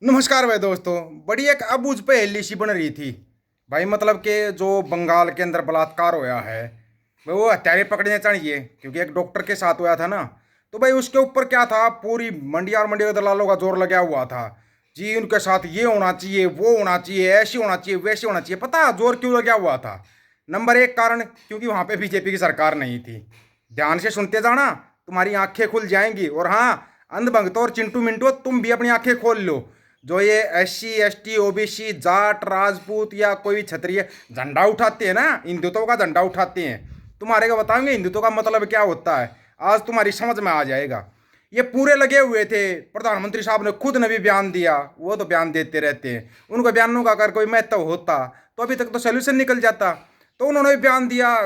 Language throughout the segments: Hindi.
नमस्कार भाई दोस्तों। बड़ी एक अबूझ पहेली सी बन रही थी भाई। मतलब कि जो बंगाल के अंदर बलात्कार होया है भाई, वो हत्यारे पकड़ने चाहिए क्योंकि एक डॉक्टर के साथ हुआ था ना। तो भाई उसके ऊपर क्या था, पूरी मंडिया और मंडी के दलालों का जोर लगा हुआ था। जी उनके साथ ये होना चाहिए, वो होना चाहिए, ऐसे होना चाहिए, वैसे होना चाहिए। पता जोर क्यों लगा हुआ था? नंबर एक कारण, क्योंकि वहां पे बीजेपी की सरकार नहीं थी। ध्यान से सुनते जाना, तुम्हारी आंखें खुल जाएंगी। और हाँ, अंधभक्त और चिंटू मिंटू, तुम भी अपनी आंखें खोल लो। जो ये SC ST OBC Jat Rajput या कोई भी क्षत्रिय झंडा उठाते हैं ना, हिंदुत्व का झंडा उठाते हैं, तुम्हारे को बताएंगे हिंदुत्व का मतलब क्या होता है। आज तुम्हारी समझ में आ जाएगा। ये पूरे लगे हुए थे। प्रधानमंत्री साहब ने खुद ने भी बयान दिया। वो तो बयान देते रहते हैं, उनको बयानों का अगर कोई महत्व होता तो अभी तक तो सोल्यूशन निकल जाता। तो उन्होंने भी बयान दिया,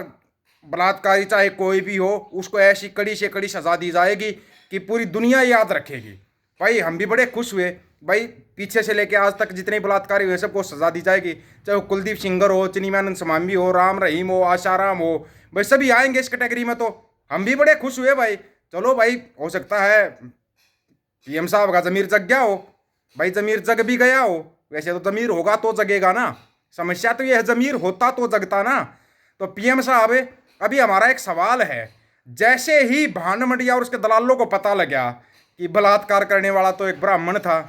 बलात्कारी चाहे कोई भी हो, उसको ऐसी कड़ी से कड़ी सजा दी जाएगी कि पूरी दुनिया याद रखेगी। भाई हम भी बड़े खुश हुए। भाई पीछे से लेके आज तक जितने बलात्कारी हुए सबको सजा दी जाएगी, चाहे वो कुलदीप सिंगर हो, चिन्मयानंद समामी हो, राम रहीम हो, आशाराम हो। भाई सभी आएंगे इस कैटेगरी में। तो हम भी बड़े खुश हुए भाई। चलो भाई, हो सकता है PM साहब का जमीर जग गया हो। भाई जमीर जग भी गया हो, वैसे तो जमीर होगा तो जगेगा ना। समस्या तो यह है, जमीर होता तो जगता ना। तो PM साहब, अभी हमारा एक सवाल है। जैसे ही भान मंडिया और उसके दलालों को पता लगा कि बलात्कार करने वाला तो एक ब्राह्मण था,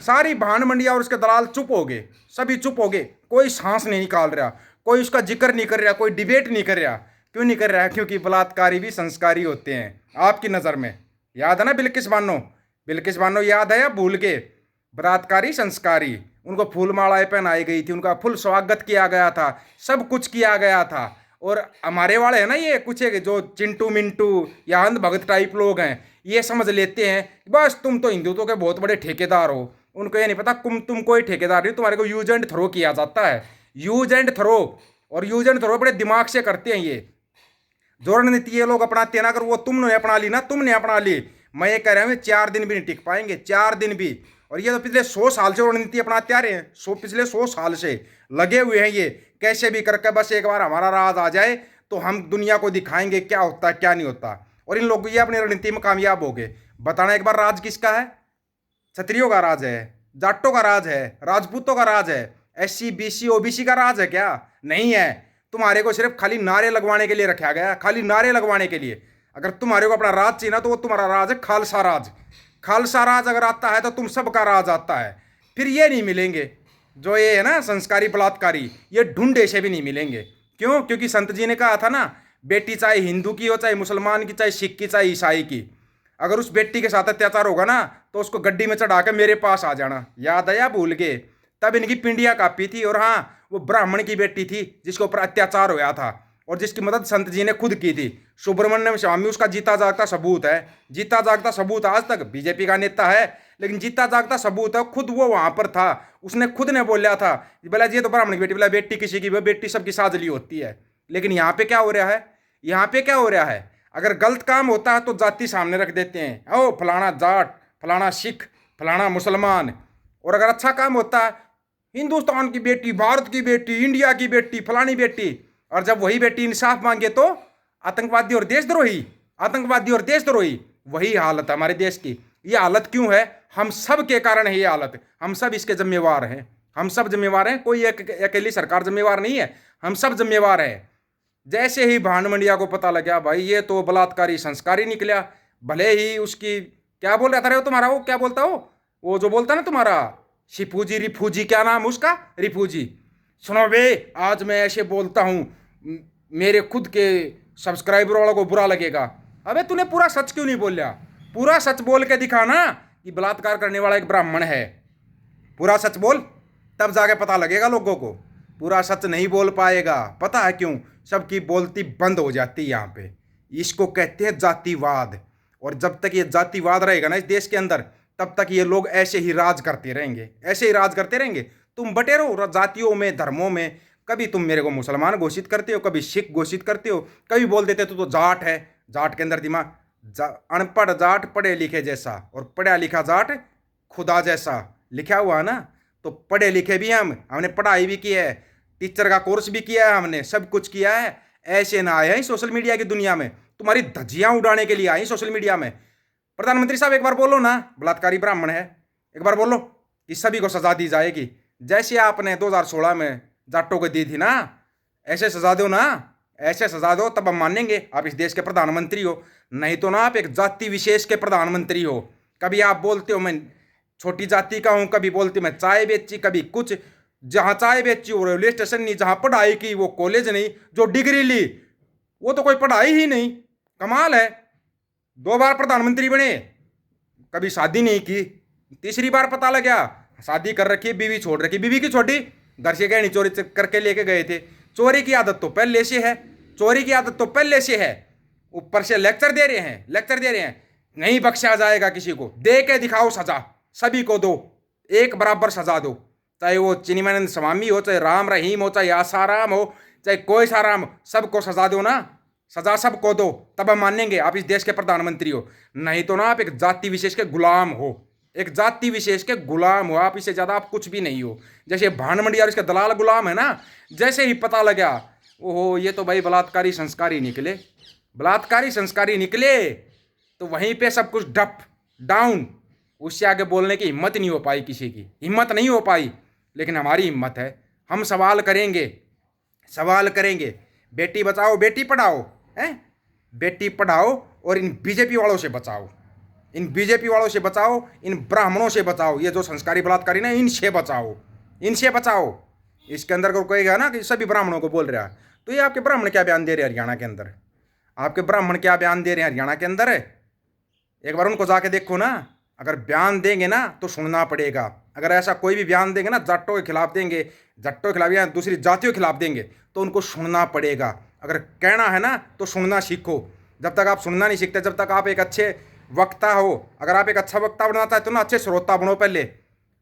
सारी भान मंडिया और उसके दलाल चुप हो गए। सभी चुप हो गए, कोई सांस नहीं निकाल रहा, कोई उसका जिक्र नहीं कर रहा, कोई डिबेट नहीं कर रहा। क्यों नहीं कर रहा है? क्योंकि बलात्कारी भी संस्कारी होते हैं आपकी नज़र में। याद है ना बिल्किस बानो? बिल्किस बानो याद है या भूल के? बलात्कारी संस्कारी, उनको फूल मालाएं पहनाई गई थी, उनका फुल स्वागत किया गया था, सब कुछ किया गया था। और हमारे वाले है ना, ये कुछ एक जो चिंटू मिंटू या अंध भगत टाइप लोग हैं, ये समझ लेते हैं बस तुम तो हिंदुत्व के बहुत बड़े ठेकेदार हो। उनको ये नहीं पता तुम कोई ठेकेदार नहीं, तुम्हारे को यूज एंड थ्रो किया जाता है। Use and throw. और यूज एंड थ्रो बड़े दिमाग से करते हैं ये। जो रणनीति ये लोग अपनाते हैं ना, अगर वो तुमने अपना ली ना, तुमने अपना ली, मैं ये कह रहा हूँ 4 दिन भी नहीं टिक पाएंगे, 4 दिन भी। और ये तो पिछले 100 साल से रणनीति अपनाते आ रहे हैं। पिछले 100 साल से लगे हुए हैं ये। कैसे भी करके बस एक बार हमारा राज आ जाए तो हम दुनिया को दिखाएंगे क्या होता है क्या नहीं होता। और इन लोग ये अपनी रणनीति में कामयाब हो गए। बताना एक बार, राज किसका है? क्षत्रियों का राज है, जाटों का राज है, राजपूतों का राज है। SC BC OBC का राज है क्या? नहीं है। तुम्हारे को सिर्फ खाली नारे लगवाने के लिए रखा गया, खाली नारे लगवाने के लिए। अगर तुम्हारे को अपना राज चाहिए ना, तो वो तुम्हारा राज है खालसा राज। खालसा राज अगर आता है तो तुम सबका राज आता है। फिर ये नहीं मिलेंगे जो ये है ना संस्कारी बलात्कारी, ये ढूंढे से भी नहीं मिलेंगे। क्यों? क्योंकि संत जी ने कहा था ना, बेटी चाहे हिंदू की हो, चाहे मुसलमान की, चाहे सिख की, चाहे ईसाई की, अगर उस बेटी के साथ अत्याचार होगा ना तो उसको गड्डी में चढ़ा के मेरे पास आ जाना। याद है या भूल गए? तब इनकी पिंडिया कापी थी। और हाँ, वो ब्राह्मण की बेटी थी जिसके ऊपर अत्याचार होया था और जिसकी मदद संत जी ने खुद की थी। सुब्रमण्यम स्वामी उसका जीता जागता सबूत है। जीता जागता सबूत। आज तक बीजेपी का नेता है लेकिन जीता जागता सबूत है, खुद वो वहां पर था। उसने खुद ने बोला था, बोला ये तो ब्राह्मण की बेटी, बोला बेटी किसी की, बेटी सबकी साजली होती है। लेकिन यहाँ पे क्या हो रहा है? यहाँ पे क्या हो रहा है? अगर गलत काम होता है तो जाति सामने रख देते हैं, ओ फलाना जाट, फलाना सिख, फलाना मुसलमान। और अगर अच्छा काम होता है, हिंदुस्तान की बेटी, भारत की बेटी, इंडिया की बेटी, फलानी बेटी। और जब वही बेटी इंसाफ मांगे तो आतंकवादी और देशद्रोही, आतंकवादी और देशद्रोही। वही हालत है हमारे देश की। ये हालत क्यों है? हम सब के कारण है ये हालत। हम सब इसके जिम्मेवार हैं। हम सब जिम्मेवार हैं, कोई एक अकेली सरकार जिम्मेवार नहीं है, हम सब जिम्मेवार हैं। जैसे ही भान मंडिया को पता लगा भाई ये तो बलात्कारी संस्कारी निकला, भले ही उसकी क्या बोल रहा था रे वो तुम्हारा, वो क्या बोलता हो, वो जो बोलता ना तुम्हारा शिफूजी रिफूजी, क्या नाम उसका, रिफूजी। सुनो बे, आज मैं ऐसे बोलता हूँ मेरे खुद के सब्सक्राइबर वालों को बुरा लगेगा। अबे तूने पूरा सच क्यों नहीं बोलिया? पूरा सच बोल के दिखा ना कि बलात्कार करने वाला एक ब्राह्मण है। पूरा सच बोल, तब जाके पता लगेगा लोगों को। पूरा सच नहीं बोल पाएगा, पता है क्यों? सबकी बोलती बंद हो जाती है यहाँ पे। इसको कहते हैं जातिवाद। और जब तक ये जातिवाद रहेगा ना इस देश के अंदर, तब तक ये लोग ऐसे ही राज करते रहेंगे, ऐसे ही राज करते रहेंगे। तुम बटे रहो जातियों में, धर्मों में। कभी तुम मेरे को मुसलमान घोषित करते हो, कभी सिख घोषित करते हो, कभी बोल देते तो जाट है। जाट के अंदर दिमाग, अनपढ़ जाट पढ़े लिखे जैसा, और पढ़ा लिखा जाट खुदा जैसा लिखा हुआ है ना। तो पढ़े लिखे भी हमने पढ़ाई भी की है, टीचर का कोर्स भी किया है, हमने सब कुछ किया है। ऐसे ना आए हैं सोशल मीडिया की दुनिया में, तुम्हारी धज्जियां उड़ाने के लिए आई सोशल मीडिया में। प्रधानमंत्री साहब एक बार बोलो ना, बलात्कारी ब्राह्मण है, एक बार बोलो। कि सभी को सजा दी जाएगी, जैसे आपने 2016 में जाटों को दी थी ना, ऐसे सजा दो ना, ऐसे सजा दो, तब हम मानेंगे आप इस देश के प्रधानमंत्री हो। नहीं तो ना आप एक जाति विशेष के प्रधानमंत्री हो। कभी आप बोलते हो मैं छोटी जाति का हूं, कभी बोलते मैं चाय बेची, कभी कुछ। जहां चाय बेची वो रेलवे स्टेशन नहीं, जहां पढ़ाई की वो कॉलेज नहीं, जो डिग्री ली वो तो कोई पढ़ाई ही नहीं। कमाल है। 2 बार प्रधानमंत्री बने, कभी शादी नहीं की, तीसरी बार पता लगा शादी कर रखी, बीवी छोड़ रखी। बीवी की छोटी, घर से गहनी चोरी करके लेके गए थे। चोरी की आदत तो पहले से है, चोरी की आदत तो पहले से है, ऊपर से लेक्चर दे रहे हैं, लेक्चर दे रहे हैं। नहीं बख्शा जाएगा किसी को, दे के दिखाओ सजा, सभी को दो, एक बराबर सजा दो। चाहे वो चिन्मयानंद स्वामी हो, चाहे राम रहीम हो, चाहे आसाराम हो, चाहे कोई सा राम, सबको सजा दो ना, सजा सबको दो, तब हम मानेंगे आप इस देश के प्रधानमंत्री हो। नहीं तो ना आप एक जाति विशेष के गुलाम हो, एक जाति विशेष के गुलाम हो आप, इससे ज्यादा आप कुछ भी नहीं हो। जैसे भानमंडी और इसके दलाल गुलाम है ना, जैसे ही पता लगा ओहो ये तो भाई बलात्कारी संस्कारी निकले, बलात्कारी संस्कारी निकले, तो वहीं पे सब कुछ डप डाउन। उससे आगे बोलने की हिम्मत नहीं हो पाई, किसी की हिम्मत नहीं हो पाई। लेकिन हमारी हिम्मत है, हम सवाल करेंगे, सवाल करेंगे। बेटी बचाओ बेटी पढ़ाओ, हैं, बेटी पढ़ाओ, और इन बीजेपी वालों से बचाओ, इन बीजेपी वालों से बचाओ, इन ब्राह्मणों से बचाओ, ये जो संस्कारी बलात्कारी ना, इनसे बचाओ, इनसे बचाओ। इसके अंदर को कहेगा ना कि सभी ब्राह्मणों को बोल रहा है, तो ये आपके ब्राह्मण क्या बयान दे रहे हैं हरियाणा के अंदर? आपके ब्राह्मण क्या बयान दे रहे हैं हरियाणा के अंदर? एक बार उनको जाके देखो ना। अगर बयान देंगे ना तो सुनना पड़ेगा। अगर ऐसा कोई भी बयान देंगे ना, जाटों के खिलाफ देंगे, जट्टों के खिलाफ या दूसरी जातियों के खिलाफ देंगे, तो उनको सुनना पड़ेगा। अगर कहना है ना तो सुनना सीखो। जब तक आप सुनना नहीं सीखते, जब तक आप एक अच्छे वक्ता हो, अगर आप एक अच्छा वक्ता बनना चाहते हो ना, अच्छे श्रोता बनो। पहले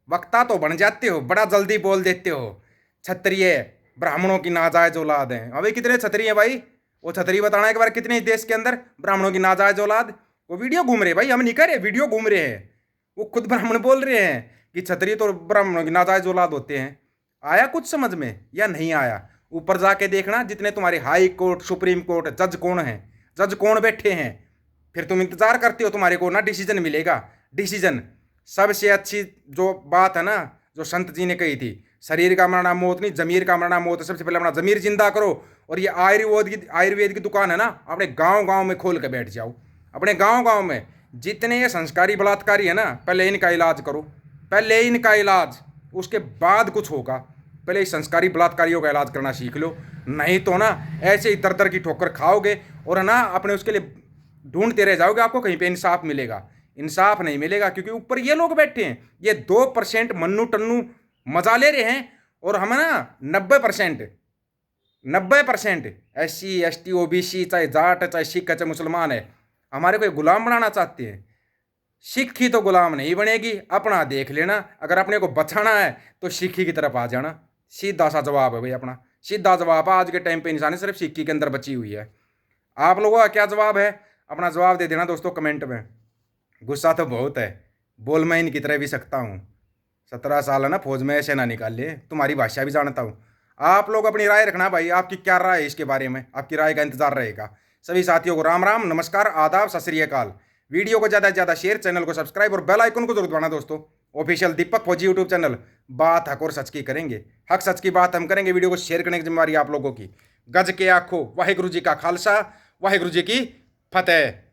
वक्ता तो बन जाते हो, बड़ा जल्दी बोल देते हो। क्षत्रिय ब्राह्मणों की नाजायज औलाद है। अभी कितने क्षत्रिय हैं भाई? वो क्षत्रिय बताना एक बार, कितने देश के अंदर ब्राह्मणों की नाजायज औलाद? वो वीडियो घूम रहे भाई, हम नहीं कर रहे, वीडियो घूम रहे हैं। वो खुद ब्राह्मण बोल रहे हैं कि क्षत्रिय तो ब्राह्मणों की नाजायज औलाद होते हैं। आया कुछ समझ में या नहीं आया? ऊपर जाके देखना, जितने तुम्हारे हाई कोर्ट, सुप्रीम कोर्ट जज कौन है, जज कौन बैठे हैं, फिर तुम इंतजार करते हो तुम्हारे को ना डिसीजन मिलेगा। डिसीजन सबसे अच्छी जो बात है ना, जो संत जी ने कही थी, शरीर का मरना मौत नहीं, जमीर का मरना मौत है। सबसे पहले अपना जमीर जिंदा करो। और ये आयुर्वेद की दुकान है ना, अपने गांव गांव में खोल के बैठ जाओ। अपने गांव गांव में जितने ये संस्कारी बलात्कारी है ना, पहले इनका इलाज करो, पहले इनका इलाज, उसके बाद कुछ होगा। पहले इस संस्कारी बलात्कारियों का इलाज करना सीख लो, नहीं तो ना ऐसे ही दर की ठोकर खाओगे और ना अपने उसके लिए ढूंढते रह जाओगे। आपको कहीं पे इंसाफ मिलेगा? इंसाफ नहीं मिलेगा, क्योंकि ऊपर ये लोग बैठे हैं, ये 2% मन्नू टन्नू मजा ले रहे हैं, और हम ना 90% SC ST OBC, चाहे जाट, चाहे सिख, चाहे मुसलमान है, हमारे को गुलाम बनाना चाहते हैं। सिक्खी तो गुलाम नहीं बनेगी, अपना देख लेना। अगर अपने को बचाना है तो सिक्खी की तरफ आ जाना। सीधा सा जवाब है भाई, अपना सीधा जवाब है। आज के टाइम पे इंसानी सिर्फ सिक्खी के अंदर बची हुई है। आप लोगों का क्या जवाब है? अपना जवाब दे देना दोस्तों कमेंट में। गुस्सा तो बहुत है, बोल मैं इनकी तरह भी सकता हूँ। 17 साल है ना फौज में, ऐसे ना निकाल ले, तुम्हारी भाषा भी जानता हूँ। आप लोग अपनी राय रखना भाई, आपकी क्या राय है इसके बारे में, आपकी राय का इंतजार रहेगा। सभी साथियों को राम राम, नमस्कार, आदाब, सत श्री अकाल। वीडियो को ज़्यादा से ज़्यादा शेयर, चैनल को सब्सक्राइब और बेल आइकन को जरूर दबाना दोस्तों। ऑफिशियल दीपक फौजी यूट्यूब चैनल, बात हक और सच की करेंगे, हक सच की बात हम करेंगे। वीडियो को शेयर करने की जिम्मेवारी आप लोगों की। गज के आखो, वाहिगुरु जी का खालसा, वाहिगुरु जी की फतेह।